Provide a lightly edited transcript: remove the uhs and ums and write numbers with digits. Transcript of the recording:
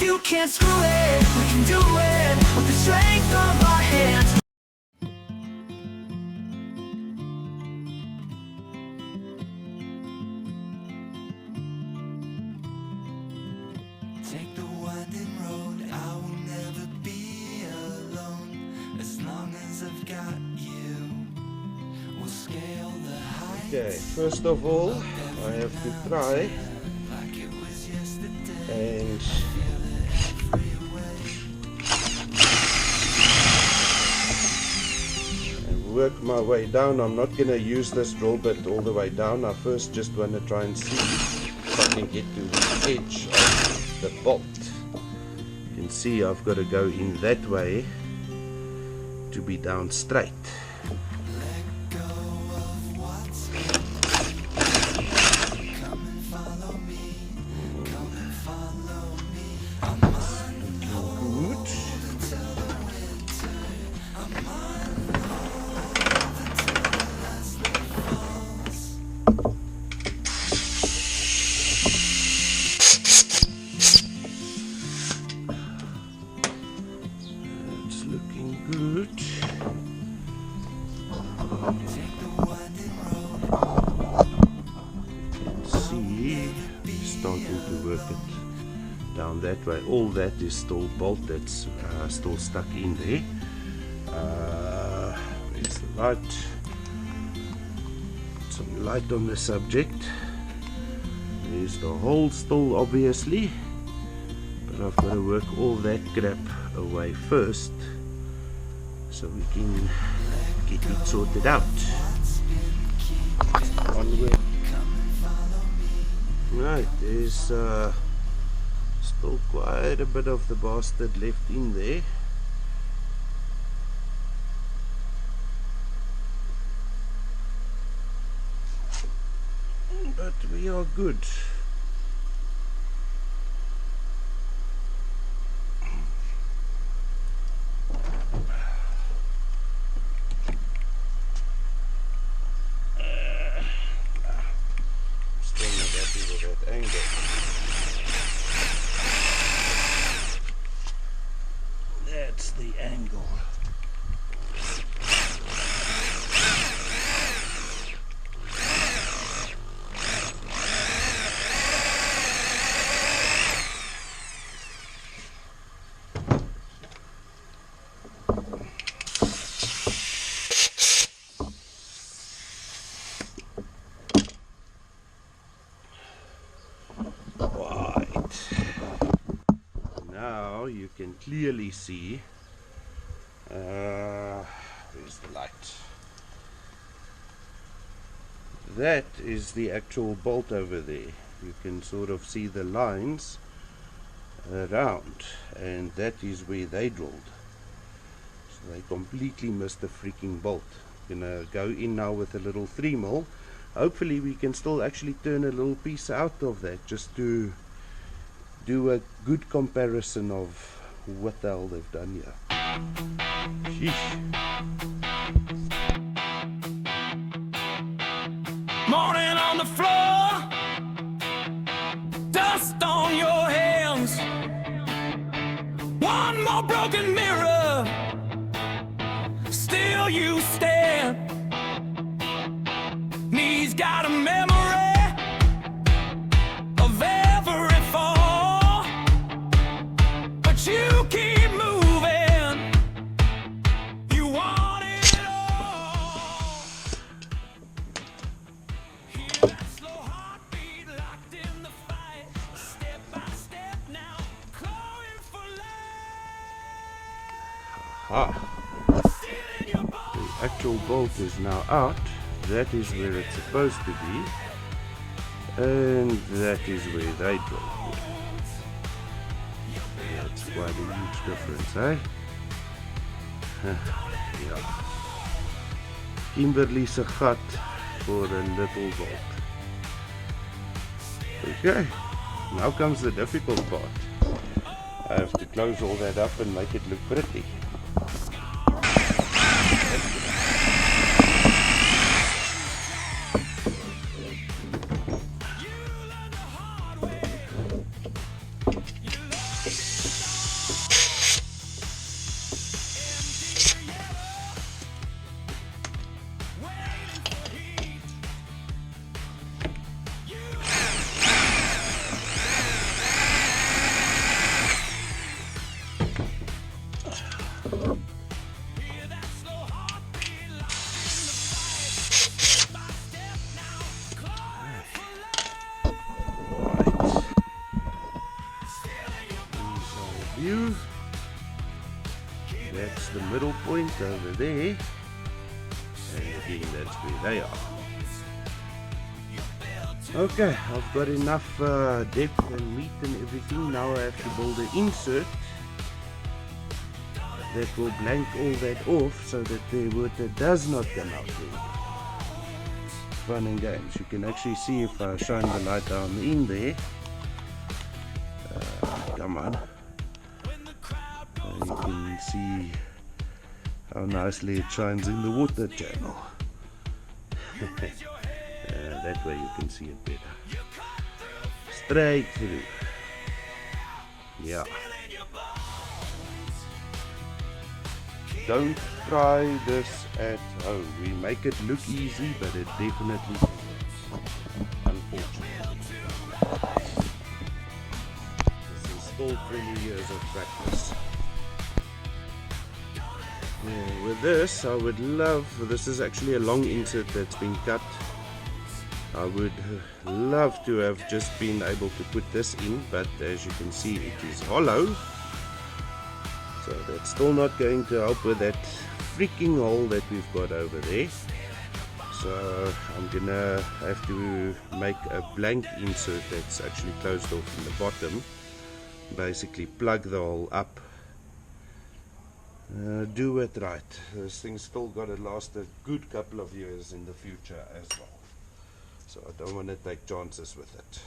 you can't screw it, we can do it with the strength of our hands. Take the winding road, I will never be alone. As long as I've got you, we'll scale the heights. Okay, first of all, I have to try Like it was yesterday. and work my way down. I'm not going to use this drill bit all the way down. I first just want to try and see if I can get to the edge of the bolt. You can see I've got to go in that way to be down straight. Let go of what's come and follow me. Come and follow me. I'm on Good. until the winter. I'm on It's looking good. take the winding road. See, starting to work it down that way. All that is still bolt, that's still stuck in there. There's the light. Some light on the subject. There's the hole still, obviously, but I've got to work all that crap away first so we can get it sorted out. Onward. Right, there's still quite a bit of the bastard left in there. But we are good. Still not happy with that angle. That's the angle. Now you can clearly see, where's the light? That is the actual bolt over there. You can sort of see the lines around, and that is where they drilled. So they completely missed the freaking bolt. Gonna go in now with a little 3mm. Hopefully we can still actually turn a little piece out of that, just to do a good comparison of what the hell they've done here. Sheesh. Morning on the floor, dust on your hands. One more broken mirror, still you stand. Knees got a memory of every fall, but you keep moving. You want it all. Hear that slow heartbeat locked in the fight. Step by step now, clawing for life. Ah, Stealing your bones. the actual bolt is now out. That is where it's supposed to be, and that is where they drilled. That's quite a huge difference, eh? Yeah. Kimberley's a gat for a little bolt. Okay, now comes the difficult part. I have to close all that up and make it look pretty. view. That's the middle point over there, and again that's where they are. Okay, I've got enough depth and meat and everything. Now I have to build an insert that will blank all that off so that the water does not come out there. Fun and games. You can actually see if I shine the light down in there. Come on. You can see how nicely it shines in the water channel. That way you can see it better. Straight through. Yeah. Don't try this at home. We make it look easy, but it definitely isn't, unfortunately. This is still 20 years of practice. Yeah, with this, I would love, this is actually a long insert that's been cut. I would love to have just been able to put this in, but as you can see it is hollow. So that's still not going to help with that freaking hole that we've got over there. So I'm gonna have to make a blank insert that's actually closed off in the bottom. Basically plug the hole up. Do it right. This thing's still got to last a good couple of years in the future as well. So I don't want to take chances with it.